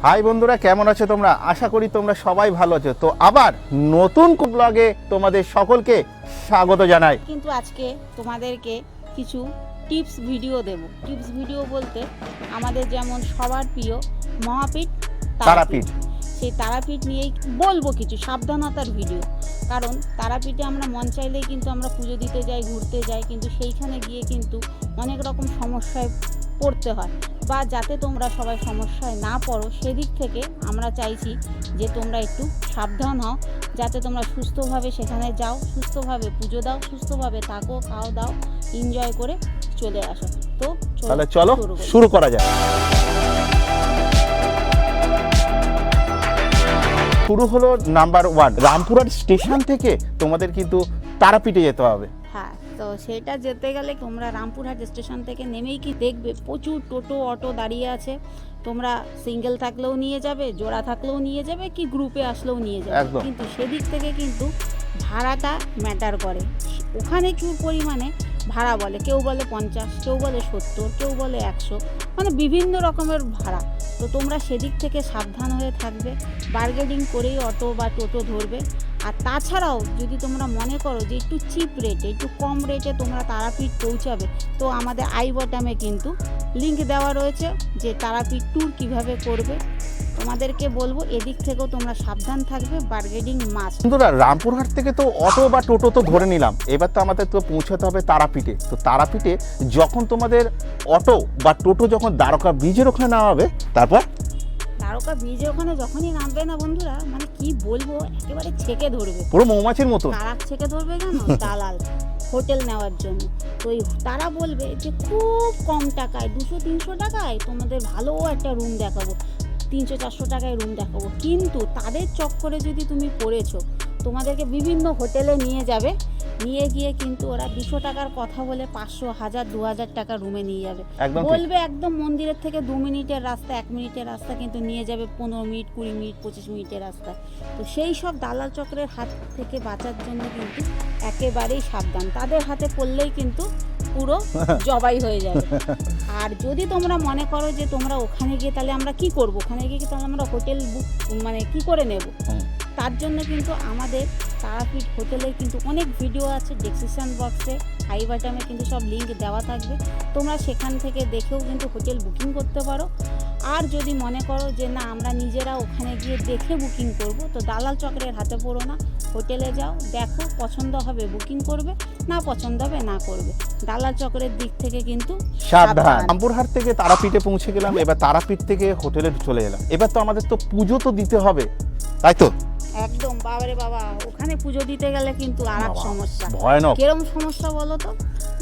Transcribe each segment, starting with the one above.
High বন্ধুরা, কেমন আছো তোমরা? আশা করি তোমরা সবাই ভালো আছো। তো আবার নতুন ব্লগে তোমাদের সকলকে স্বাগত জানাই। কিন্তু আজকে তোমাদেরকে কিছু টিপস ভিডিও দেব। টিপস ভিডিও বলতে আমাদের যেমন সবার প্রিয় মহাপীঠ তারাপীঠ, সেই তারাপীঠ নিয়েই বলবো কিছু সাবধানতার ভিডিও। কারণ তারাপীঠে আমরা মন চাইলেই কিন্তু আমরা পুজো দিতে যাই, ঘুরতে যাই, কিন্তু সেইখানে গিয়ে কিন্তু অনেক রকম সমস্যায় পড়তে হয়। বা যাতে তোমরা সবাই সমস্যায় না পড়ো সেদিক থেকে আমরা চাইছি যে তোমরা একটু সাবধান হও, যাতে তোমরা সুস্থভাবে সেখানে যাও, সুস্থভাবে পুজো দাও, সুস্থভাবে থাকো, খাও দাও, এনজয় করে চলে আসো। তো তাহলে চলো শুরু করা যাক। শুরু হলো নাম্বার 1, রামপুরহাট স্টেশন থেকে তোমাদের কিন্তু তারাপীঠে যেতে হবে। হ্যাঁ, তো সেটা যেতে গেলে তোমরা রামপুরহাট স্টেশন থেকে নেমেই কি দেখবে প্রচুর টোটো অটো দাঁড়িয়ে আছে। তোমরা সিঙ্গেল থাকলেও নিয়ে যাবে, জোড়া থাকলেও নিয়ে যাবে, কি গ্রুপে আসলেও নিয়ে যাবে, কিন্তু সেদিক থেকে কিন্তু ভাড়াটা ম্যাটার করে। ওখানে কি পরিমাণে ভাড়া বলে, কেউ বলে 50, কেউ বলে 70, কেউ বলে 100, মানে বিভিন্ন রকমের ভাড়া। তো তোমরা সেদিক থেকে সাবধান হয়ে থাকবে, বার্গেনিং করেই অটো বা টোটো ধরবে। আর তাছাড়াও যদি তোমরা মনে করো যে একটু চিপ রেটে, একটু কম রেটে তোমরা তারাপীঠ পৌঁছাবে, তো আমাদের আই বটমে কিন্তু লিঙ্ক দেওয়া রয়েছে যে তারাপীঠ ট্যুর কিভাবে করবে। তোমাদেরকে বলবো এদিক থেকেও তোমরা সাবধান থাকবে, বার্গেনিং মাস্ট। বন্ধুরা, রামপুরহাট থেকে তো অটো বা টোটো তো ধরে নিলাম, এবার তো আমাদের তো পৌঁছাতে হবে তারাপীঠে। তো তারাপীঠে যখন তোমাদের অটো বা টোটো যখন দ্বারকা ব্রিজের ওখানে নামাবে, তারপর দ্বারকা ব্রিজে ওখানে যখনই নামবে না বন্ধুরা, মানে কি বলবো, একেবারে ছেকে ধরবে, পুরো মৌমাছির মতো। কারা ছেকে ধরবে জানো? দালাল হোটেল নেওয়ার জন্য। তো তারা বলবে যে খুব কম টাকায়, 200-300 টাকায় তোমাদের ভালো একটা রুম দেখাবো, 300-400 টাকায় রুম দেখাবো। কিন্তু তাদের চক্করে যদি তুমি পড়েছো, তোমাদেরকে বিভিন্ন হোটেলে নিয়ে যাবে, নিয়ে গিয়ে কিন্তু ওরা 200 টাকার কথা বলে 500, 1000, 2000 টাকা রুমে নিয়ে যাবে। বলবে একদম মন্দিরের থেকে 2 মিনিটের রাস্তা, 1 মিনিটের রাস্তা, কিন্তু নিয়ে যাবে 15 মিনিট, 20 মিনিট, 25 মিনিটের রাস্তা। তো সেই সব দালাল চক্রের হাত থেকে বাঁচার জন্য কিন্তু একেবারেই সাবধান। তাদের হাতে পড়লেই কিন্তু পুরো জবাই হয়ে যাবে। আর যদি তোমরা মনে করো যে তোমরা ওখানে গিয়ে তাহলে আমরা কি করব, ওখানে গিয়ে তাহলে আমরা হোটেল বুক মানে কি করে নেব, তার জন্য কিন্তু আমাদের তারাপীঠ হোটেলের কিন্তু অনেক ভিডিও আছে, ডেসক্রিপশন বক্সে আই বাটনে কিন্তু সব লিঙ্ক দেওয়া থাকবে। তোমরা সেখান থেকে দেখেও কিন্তু হোটেল বুকিং করতে পারো। আর যদি মনে করো যে না আমরা নিজেরা ওখানে গিয়ে দেখে বুকিং করব, তো দালাল চক্রের হাতে পড়ো না, হোটেলে যাও, দেখো, পছন্দ হবে বুকিং করবে, না পছন্দ হবে না করবে। দালাল চক্রের দিক থেকে কিন্তু সাবধান। রামপুরহাট থেকে তারাপীঠে পৌঁছে গেলাম, এবার তারাপীঠ থেকে হোটেলে চলে এলাম। এবার তো আমাদের তো পুজো তো দিতে হবে, তাই তো? একদম বাবারে বাবা, ওখানে পুজো দিতে গেলে কিন্তু আর এক সমস্যা, ভয়ানক। কিরম সমস্যা বলো তো?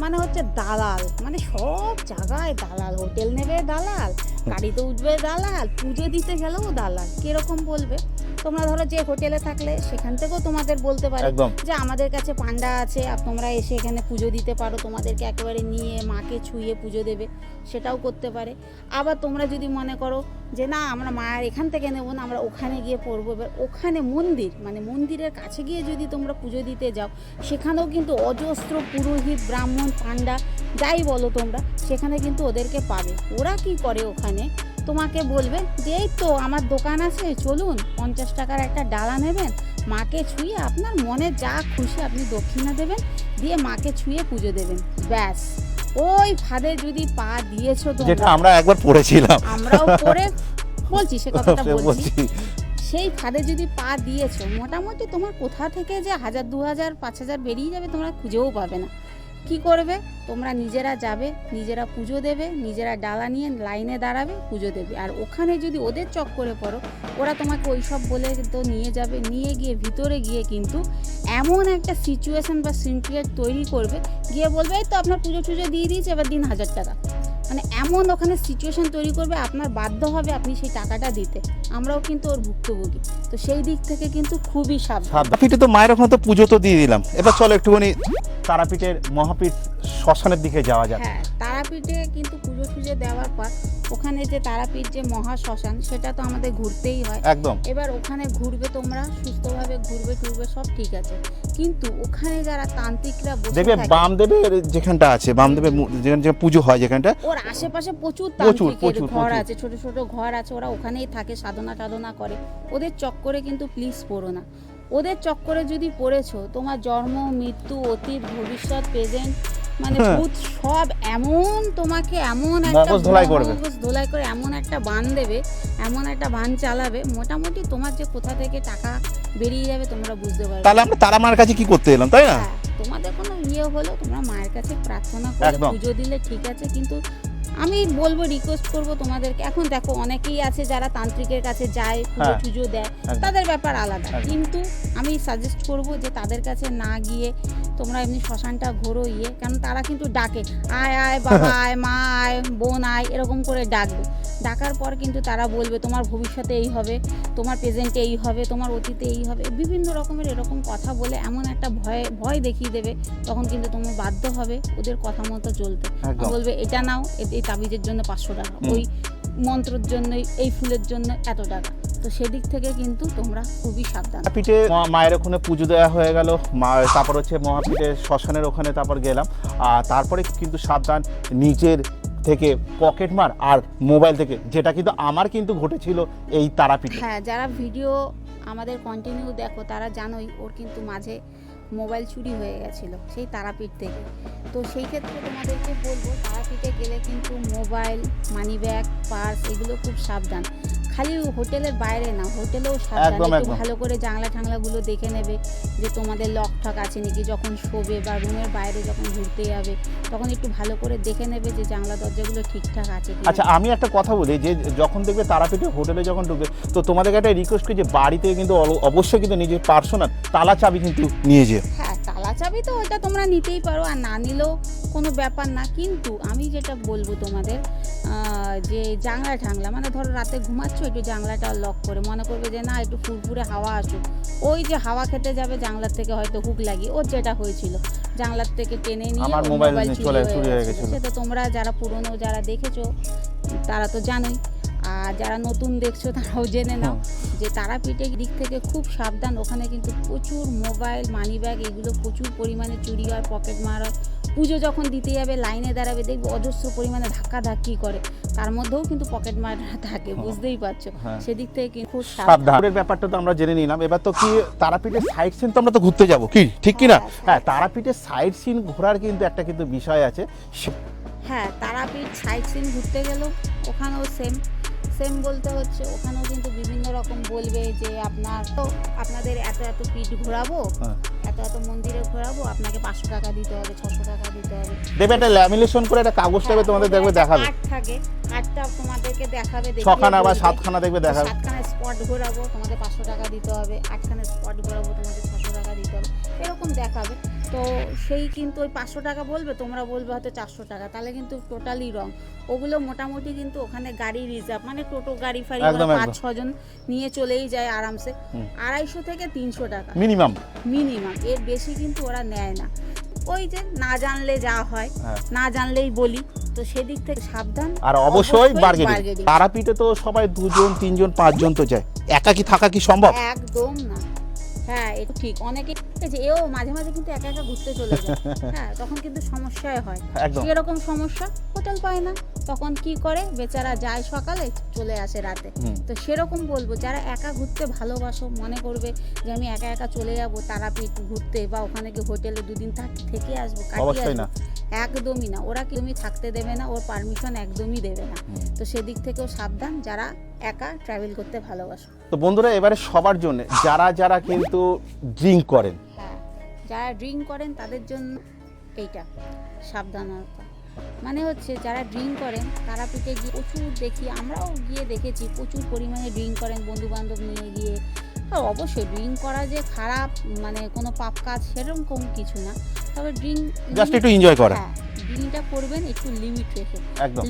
মানে হচ্ছে দালাল, মানে সব জায়গায় দালাল, হোটেল নেবে দালাল, গাড়িতে উঠবে দালাল, পুজো দিতে গেলেও দালাল। কিরকম বলবে, তোমরা ধরো যে হোটেলে থাকলে সেখান থেকেও তোমাদের বলতে পারে যে আমাদের কাছে পান্ডা আছে, আর তোমরা এসে এখানে পুজো দিতে পারো, তোমাদেরকে একেবারে নিয়ে মাকে ছুঁয়ে পুজো দেবে, সেটাও করতে পারে। আবার তোমরা যদি মনে করো যে না আমরা মায়ের এখান থেকে নেবো না, আমরা ওখানে গিয়ে পড়বো, এবার ওখানে মন্দির, মানে মন্দিরের কাছে গিয়ে যদি তোমরা পুজো দিতে যাও, সেখানেও কিন্তু অজস্র পুরোহিত, ব্রাহ্মণ, পান্ডা, যাই বলো তোমরা, সেখানে কিন্তু ওদেরকে পাবে। ওরা কি করে ওখানে তোমাকে বলবে যে এই তো আমার দোকান আছে, চলুন 50 টাকার একটা ডালা নেবেন, মাকে ছুঁয়ে আপনার মনে যা খুশি আপনি দক্ষিণা দেবেন, দিয়ে মাকে ছুঁয়ে পুজো দেবেন, ব্যাস। ওই ফাঁদে যদি পা দিয়েছো তোমরা, যেটা আমরা একবার পড়েছিলাম, আমরাও পড়ে বলছি, সে কথাটা বলছি, সেই ফাঁদে যদি পা দিয়েছো, মোটামুটি তোমার কোথা থেকে যে 1000, 2000, 5000 বেরিয়ে যাবে তোমরা খুঁজেও পাবে না। কি করবে তোমরা? নিজেরা যাবে, নিজেরা পুজো দেবে, নিজেরা ডালা নিয়ে লাইনে দাঁড়াবে, পুজো দেবে। আর ওখানে যদি ওদের চক্করে পড়ো, ওরা তোমাকে ওই সব বলে তো নিয়ে যাবে, নিয়ে গিয়ে ভিতরে গিয়ে কিন্তু এমন একটা সিচুয়েশন বা সিনক্রিয়েট তৈরি করবে, গিয়ে বলবে এই তো আপনার পুজো টুজো দিয়ে দিয়েছে, এবার দিন 1000 টাকা। মানে এমন ওখানে সিচুয়েশন তৈরি করবে, আপনার বাধ্য হবে আপনি সেই টাকাটা দিতে। আমরাও কিন্তু ওর ভুক্তভোগী। তো সেই দিক থেকে কিন্তু খুবই সাবধান। তারাপীঠে তো মায়ের ওখানে তো পুজো তো দিয়ে দিলাম, এবার চলো একটুখানি তারাপীঠের মহাপীঠ শ্মশানের দিকে যাওয়া যাক। হ্যাঁ, তারাপীঠে কিন্তু পুজো টুজো দেওয়ার পর ওখানে যে তারাপীঠ যে মহা শ্মশান সেটা তো আমাদের ঘুরতেই হয়। একদম এবার ওখানে ঘুরবে তোমরা, সুস্থভাবে ঘুরবে টুরবে, সব ঠিক আছে, কিন্তু ওখানে যারা তান্ত্রিকরা বসে দেখবে থাকে বামদেবের যেখানটা আছে, বামদেবের যেখানে পুজো হয় যেখানটা, ওর আশেপাশে প্রচুর প্রচুর, তান্ত্রিকের প্রচুর, ঘর প্রচুর। আছে, ছোট ছোট ঘর আছে, ওরা ওখানেই থাকে, সাধনা টাধনা করে। ওদের চক্করে কিন্তু প্লিজ পড়ো না। ওদের চক্করে যদি পড়েছো, তোমার জন্ম মৃত্যু অতীত ভবিষ্যৎ প্রেজেন্ট মানে হ্যাঁ। ভূত সব এমন তোমাকে এমন একটা মগজ ধোলাই করবে। মগজ ধোলাই করে এমন একটা বান দেবে, এমন একটা বান চালাবে, মোটামুটি তোমার যে কোথা থেকে টাকা বেরিয়ে যাবে তোমরা বুঝতে পারবে। তাহলে আমরা তারা মার কাছে কি করতে এলাম, তাই না? হ্যাঁ, তোমাদের কোনো ইয়ে হলো তোমরা মায়ের কাছে প্রার্থনা করে একদম। পুজো দিলে ঠিক আছে, কিন্তু আমি বলবো, রিকোয়েস্ট করবো তোমাদেরকে, এখন দেখো অনেকেই আছে যারা তান্ত্রিকের কাছে যায়, পুজো হ্যাঁ। টুজো দেয়, একদম। তাদের ব্যাপার আলাদা, একদম। কিন্তু আমি সাজেস্ট করব যে তাদের কাছে না গিয়ে তোমরা এমনি শ্মশানটা ঘোরো ইয়ে, কারণ তারা কিন্তু ডাকে, আয় আয় বাবা আয়, মা আয়, বোন আয়, এরকম করে ডাকবে। ডাকার পর কিন্তু তারা বলবে তোমার ভবিষ্যতে এই হবে, তোমার প্রেজেন্টে এই হবে, তোমার অতীতে এই হবে, বিভিন্ন রকমের এরকম কথা বলে এমন একটা ভয় দেখিয়ে দেবে, তখন কিন্তু তুমি বাধ্য হবে ওদের কথা মতো চলতে। একদম। বলবে এটা নাও, এই তাবিজের জন্য 500 টাকা, ওই মন্ত্রের জন্য, এই ফুলের জন্য এত টাকা। তো সেদিক থেকে কিন্তু তোমরা খুবই সাবধান। মহাপীঠে মায়ের ওখানে পুজো দেওয়া হয়ে গেল, তারপর হচ্ছে মহাপীঠে শ্মশানের ওখানে তারপর গেলাম, আর তারপরে কিন্তু সাবধান নিজের থেকে পকেট মার আর মোবাইল থেকে, যেটা কিন্তু আমার কিন্তু ঘটেছিল এই তারাপীঠে। হ্যাঁ, যারা ভিডিও আমাদের কন্টিনিউ দেখো তারা জানোই ওর কিন্তু মাঝে মোবাইল চুরি হয়ে গেছিল সেই তারাপীঠ থেকে। তো সেই ক্ষেত্রে তোমাদেরকে বলবো, তারাপীঠে গেলে কিন্তু মোবাইল, মানি ব্যাগ, পার্স এগুলো খুব সাবধান। খালি হোটেলের বাইরে না, হোটেলেও সাবধান, একদম, একটু একদম। ভালো করে জানলা ঠাংলাগুলো দেখে নেবে যে তোমাদের লক ঠক আছে নাকি, যখন শোবে বা রুমের বাইরে যখন ঘুরতে যাবে তখন একটু ভালো করে দেখে নেবে যে জানলা দরজাগুলো ঠিকঠাক আছে কিনা। আচ্ছা, আমি একটা কথা বলি, যে যখন দেখবে তারাপীঠে হোটেলে যখন ঢুকবে, তো তোমাদেরকে একটা রিকোয়েস্ট করি যে বাড়িতে কিন্তু অবশ্যই কিন্তু নিজের পার্সোনাল তালা চাবি কিন্তু নিয়ে যেও। হ্যাঁ, তালা চাবি তো ওটা তোমরা নিতেই পারো, আর না নিলেও কোনো ব্যাপার না, কিন্তু আমি যেটা বলবো তোমাদের যে জানলা ঠাংলা, মানে ধরো রাতে ঘুমাচ্ছ, একটু জানলাটা লক করে, মনে করবে যে না একটু ফুরফুরে হাওয়া আসুক, ওই যে হাওয়া খেতে যাবে জানলার থেকে হয়তো হুক লাগিয়ে, ওর যেটা হয়েছিল জানলার থেকে টেনে নিয়ে আমার ওর মোবাইল চুরি চুরি হয়ে হয়ে গেছিল। গেছিল। সেটা তোমরা যারা পুরনো যারা দেখেছো তারা তো জানোই, আর যারা নতুন দেখছো তারাও জেনে নাও যে তারাপীঠের দিক থেকে খুব সাবধান। ওখানে কিন্তু প্রচুর মোবাইল, মানি ব্যাগ এগুলো প্রচুর পরিমাণে চুরি হয়, পকেট মার হয়। পুজো যখন দিতে যাবে লাইনে দাঁড়াবে, দেখবে অজস্র পরিমাণে ধাক্কাধাক্কি করে, তার মধ্যেও কিন্তু পকেট মার থাকে, বুঝতেই পারছো। হ্যাঁ। সেদিক থেকে কিন্তু খুব সাবধানের ব্যাপারটা তো আমরা জেনে নিলাম। এবার তো কি তারাপীঠের সাইড সিন তো আমরা তো ঘুরতে যাব, কি ঠিক কি না? হ্যাঁ, হ্যাঁ, তারাপীঠের সাইড সিন ঘোরার কিন্তু একটা কিন্তু বিষয় আছে। হ্যাঁ, তারাপীঠ সাইট সিন ঘুরতে গেলেও ওখানেও সেম বলতে হচ্ছে, ওখানেও কিন্তু বিভিন্ন রকম বলবে যে আপনাদের এত এত পীঠ ঘোরাবো, হ্যাঁ। এত মন্দিরে ঘোরাবো, আপনাকে 500 টাকা দিতে হবে, 600 টাকা দিতে হবে। দেখবে একটা ল্যামিনেশন করে একটা কাগজ টাইপে তোমাদের দেখবে দেখাবে, কার্ড থাকে, কার্ডটা তোমাদেরকে দেখাবে, দেখিয়ে 6খানা বা বলবে, 7খানা দেখবে দেখাবে। 7খানা স্পট ঘোরাবো তোমাদের 500 টাকা দিতে হবে, 8খানা স্পট ঘোরাবো তোমাদের 600 টাকা দিতে হবে, এরকম দেখাবে। তো সেই কিন্তু ওই 500 টাকা বলবে, তোমরা বলবে হয়তো 400 টাকা, তাহলে কিন্তু টোটালি রং। ওগুলো মোটামুটি কিন্তু ওখানে গাড়ি রিজার্ভ, মানে টোটো গাড়ি ফাড়ি একদম, 5-6 জন নিয়ে চলেই যায় আরামসে। 250 থেকে 300 টাকা মিনিমাম। এর বেশি কিন্তু ওরা নেয় না। ওই যে না জানলে যা হয়, হ্যাঁ। না জানলেই বলি, তো সেদিক থেকে সাবধান। আর অবশ্যই বার্গেনিং। bargaining। তারাপীঠে তো সবাই 2 জন 3 জন 5 জন তো যায়, একা কি থাকা কি সম্ভব? একদম না। হ্যাঁ, এটা ঠিক, অনেকে যে এও মাঝে মাঝে কিন্তু একা একা ঘুরতে চলে যায়। হ্যাঁ, তখন কিন্তু সমস্যায় হয়, একদম। সেরকম সমস্যা, হোটেল পায় না, তখন কি করে বেচারা যায় সকালে চলে আসে রাতে। তো সেরকম বলবো, যারা একা ঘুরতে ভালোবাসো, মনে করবে যে আমি একা একা চলে যাবো তারাপীঠ ঘুরতে, বা ওখানে গিয়ে হোটেলে 2 দিন থেকে আসবো, কাটিয়ে অবশ্যই না। আসবো, একদমই না। ওরা কি তুমি থাকতে দেবে না, ওর পারমিশন একদমই দেবে না। তো সেদিক থেকেও সাবধান যারা একা ট্রাভেল করতে ভালোবাসো। তো বন্ধুরা, এবারে সবার জন্য যারা কিন্তু ড্রিঙ্ক করেন, হ্যাঁ, যারা ড্রিঙ্ক করেন তাদের জন্য এইটা সাবধানতা। মানে হচ্ছে যারা ড্রিঙ্ক করেন তারাপীঠে গিয়ে প্রচুর দেখি, আমরাও গিয়ে দেখেছি, প্রচুর পরিমাণে ড্রিঙ্ক করেন বন্ধু বান্ধব নিয়ে গিয়ে। আর অবশ্যই ড্রিঙ্ক করা যে খারাপ, মানে কোনো পাপ কাজ সেরকম কিছু না, তবে ড্রিঙ্ক জাস্ট একটু এনজয় করা। হ্যাঁ, ড্রিঙ্কটা করবেন একটু লিমিট রেখে। একদম।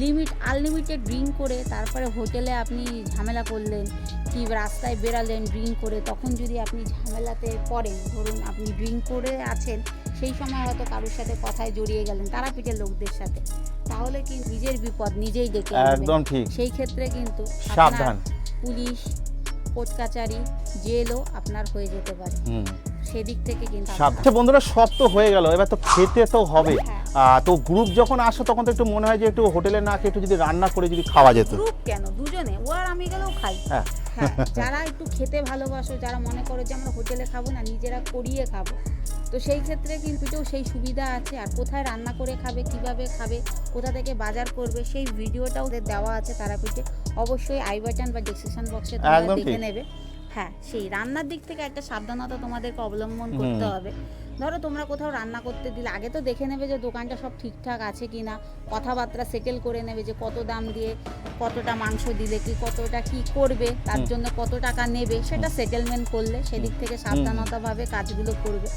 আনলিমিটেড ড্রিঙ্ক করে তারপরে হোটেলে আপনি ঝামেলা করলেন, কি রাস্তায় বেরালেন ড্রিঙ্ক করে, তখন যদি আপনি ঝামেলাতে পড়েন, ধরুন আপনি ড্রিঙ্ক করে আছেন, সেই সময় হয়তো কারোর সাথে কথায় জড়িয়ে গেলেন তারাপীঠের লোকদের সাথে, তাহলে কি নিজের বিপদ নিজেই ডেকে আনবেন। একদম ঠিক। সেই ক্ষেত্রে কিন্তু আপনার সাবধান। পুলিশ, কোর্ট কাচারি, জেলও আপনার হয়ে যেতে পারে। সেদিক থেকে কিন্তু আচ্ছা বন্ধুরা, সব তো হয়ে গেল, এবার তো খেতে তো হবে। হ্যাঁ। তো গ্রুপ যখন আসো তখন তো একটু মনে হয় যে একটু হোটেলে না খেয়ে একটু যদি রান্না করে যদি খাওয়া যেত। গ্রুপ কেন, দুজনে, ও আর আমি গেলেও খাই। হ্যাঁ। হ্যাঁ, যারা একটু খেতে ভালোবাসো, যারা মনে করো যে আমরা হোটেলে খাবো না, নিজেরা করিয়ে খাবো, তো সেই ক্ষেত্রে কিন্তু সেই সুবিধা আছে। আর কোথায় রান্না করে খাবে, কিভাবে খাবে, কোথা থেকে বাজার করবে, সেই ভিডিওটাও ওদের দেওয়া আছে তারাপীঠে। অবশ্যই আই বাটন বা ডেসক্রিপশন বক্সে তোমরা একদম দেখে ঠিক। নেবে। হ্যাঁ, সেই রান্নার দিক থেকে একটা সাবধানতা তোমাদেরকে অবলম্বন করতে হবে। ধরো তোমরা কোথাও রান্না করতে দিলে আগে তো দেখে নেবে যে দোকানটা সব ঠিকঠাক আছে কি না, কথাবার্তা সেটেল করে নেবে যে কত দাম দিয়ে কতটা মাংস দিলে কি কতটা কি করবে, তার জন্য কত টাকা নেবে, সেটা সেটেলমেন্ট করলে সেদিক থেকে সাবধানতাভাবে কাজগুলো করবে।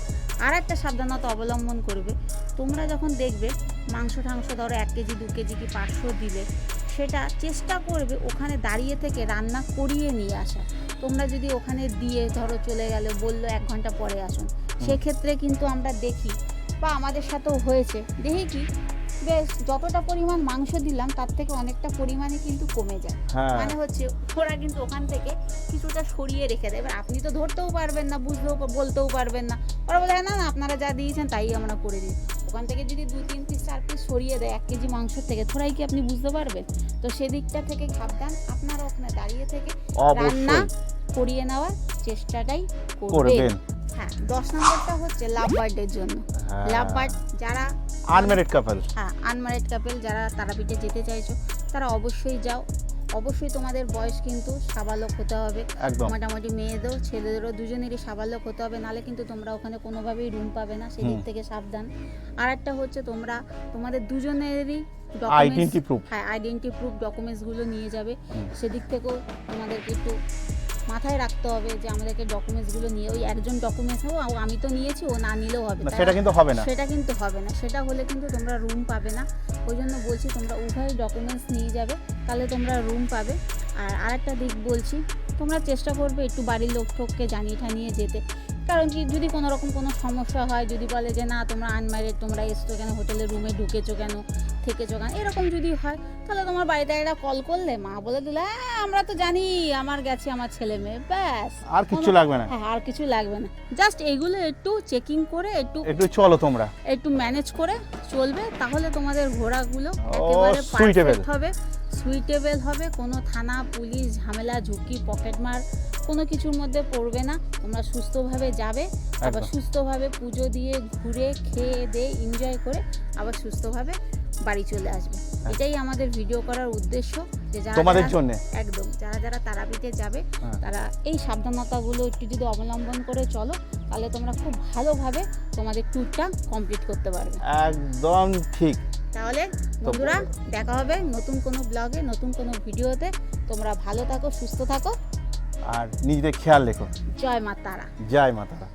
আর একটা সাবধানতা অবলম্বন করবে, তোমরা যখন দেখবে মাংস টাংস ধরো 1 কেজি 2 কেজি কি 500 দিলে, সেটা চেষ্টা করবে ওখানে দাঁড়িয়ে থেকে রান্না করিয়ে নিয়ে আসা। তোমরা যদি ওখানে দিয়ে ধরো চলে গেলে, বললো 1 ঘন্টা পরে আসুন, সেক্ষেত্রে কিন্তু আমরা দেখি বা আমাদের সাথেও হয়েছে, দেখি কি বেশ যতটা পরিমাণ মাংস দিলাম তার থেকে অনেকটা পরিমাণে কিন্তু কমে যায়। মানে হচ্ছে ওরা কিন্তু ওখান থেকে কিছুটা সরিয়ে রেখে দেয়। এবার আপনি তো ধরতেও পারবেন না, বুঝতেও বলতেও পারবেন না, ওরা বলে না না আপনারা যা দিয়েছেন তাই আমরা করে দিই। ওখান থেকে যদি 2-3 পিস 4 পিস সরিয়ে দেয় 1 কেজি মাংস থেকে, থোড়াই কি আপনি বুঝতে পারবেন? তো সেদিকটা থেকে সাবধান, আপনারা ওখানে দাঁড়িয়ে থেকে রান্না করিয়ে নেওয়ার চেষ্টাটাই করবেন। হ্যাঁ, 10 নম্বরটা হচ্ছে লাভ বার্ডের জন্য। লাভ বার্ড যারা আনম্যারিড কাপল, হ্যাঁ আনম্যারিড কাপল যারা তারাপীঠে যেতে চাইছো, তারা অবশ্যই যাও। অবশ্যই তোমাদের বয়স কিন্তু সাবালক হতে হবে। মোটামুটি মেয়েদেরও ছেলেদেরও দুজনেরই সাবালক হতে হবে, নাহলে কিন্তু তোমরা ওখানে কোনোভাবেই রুম পাবে না, সেদিক থেকে সাবধান। আর একটা হচ্ছে তোমরা তোমাদের দুজনেরই আইডেন্টি প্রুফ, হ্যাঁ আইডেন্টি প্রুফ ডকুমেন্টসগুলো নিয়ে যাবে। সেদিক থেকেও তোমাদেরকে একটু মাথায় রাখতে হবে যে আমাদেরকে ডকুমেন্টসগুলো নিয়ে, ওই একজন ডকুমেন্টস হবে আমি তো নিয়েছি ও না নিলেও হবে, সেটা কিন্তু হবে না। সেটা কিন্তু হবে না, সেটা হলে কিন্তু তোমরা রুম পাবে না। ওই জন্য বলছি তোমরা উভয় ডকুমেন্টস নিয়ে যাবে, তাহলে তোমরা রুম পাবে। আর আরেকটা দিক বলছি, তোমরা চেষ্টা করবে একটু বাড়ির লোক ঠোককে জানিয়ে ঠানিয়ে যেতে। কারণ কি যদি কোনো রকম কোনো সমস্যা হয়, যদি বলে যে না তোমরা আনম্যারিড, তোমরা এসছো কেন, হোটেলের রুমে ঢুকেছো কেন, থেকেছো কেন, এরকম যদি হয়, তাহলে তোমার বাড়িতে একটা কল করলে মা বলে দিলে হ্যাঁ আমরা তো জানি, আমার গেছে আমার ছেলে মেয়ে, ব্যাস আর কিছু লাগবে না। হ্যাঁ, আর কিছু লাগবে না, জাস্ট এইগুলো একটু চেকিং করে একটু চলো তোমরা একটু ম্যানেজ করে চলবে, তাহলে তোমাদের ঘোরাগুলো একেবারে পারফেক্ট হবে, সুইটেবল হবে। কোনো থানা পুলিশ ঝামেলা ঝুঁকি পকেটমার কোনো কিছুর মধ্যে পড়বে না। তোমরা সুস্থভাবে যাবে, আবার সুস্থভাবে পুজো দিয়ে ঘুরে খেয়ে দিয়ে এনজয় করে আবার সুস্থভাবে বাড়ি চলে আসবে। এটাই আমাদের ভিডিও করার উদ্দেশ্য, যে যারা তোমাদের জন্য একদম যারা তারাপীঠে যাবে তারা এই সাবধানতাগুলো একটু যদি অবলম্বন করে চলো, তাহলে তোমরা খুব ভালোভাবে তোমাদের ট্যুরটা কমপ্লিট করতে পারবে। একদম ঠিক। তাহলে বন্ধুরা দেখা হবে নতুন কোনো ব্লগে, নতুন কোনো ভিডিওতে। তোমরা ভালো থাকো, সুস্থ থাকো, আর নিজেদের খেয়াল রেখো। জয় মা তারা। জয় মা তারা।